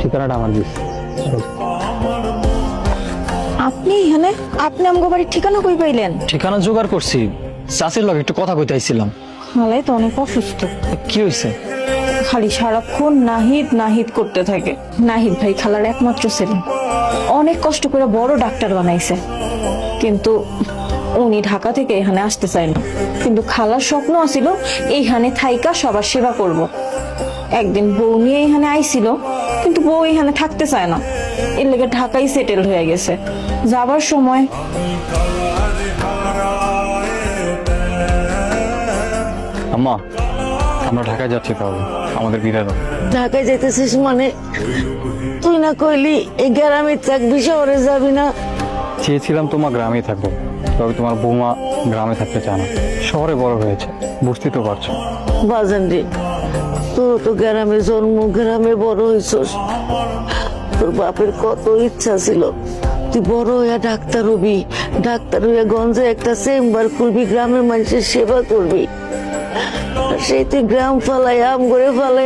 ঠিকানাটা আমার দিস। আপনি এখানে? আপনি আমগো বাড়ির ঠিকানা কই পাইলেন? ঠিকানা জোগাড় করছি, চাষির লগে একটু কথা কইতে আইছিলাম। মালাই তো অনেক অসুস্থ, কি হয়েছে? খালি সারাক্ষণ নাহিদ নাহিদ করতে থাকে। নাহিদ ভাই খালার একমাত্র ছেলে, অনেক কষ্ট করে বড় ডাক্তার বানাইছে, কিন্তু উনি ঢাকা থেকে এখানে আসতে চায় না। কিন্তু খালার স্বপ্ন আছিল এইখানে থাইকা সবার সেবা করব। একদিন বউ নিয়ে এখানে আইছিল, কিন্তু বউ এখানে থাকতে চায় না, এর লেগে ঢাকায় সেটেল হয়ে গেছে। যাবার সময় আম্মা, আমরা ঢাকায় যাচ্ছি, তাহলে আমাদের বিদায় দাও। ঢাকায় যেতেছিস মানে? তুই না কইলি এই গ্রামে থাকবি, শহরে যাবি না? চেয়েছিলাম তোমার গ্রামেই থাকবো, তবে তোমার বৌমা গ্রামে থাকতে চায় না, শহরে বড় হয়েছে, বুঝতেই তো পারছো। বাজান রে, তোর তো গ্রামে জন্ম, গ্রামে বড় হইছস। তোর বাপের কত ইচ্ছা ছিল তুই বড় হইয়া ডাক্তার হবি, ডাক্তার হইয়া গঞ্জে একটা চেম্বার খুলবি, গ্রামের মানুষের সেবা করবি। আর সেই তুই গ্রাম ফালাই, আম করে ফালাই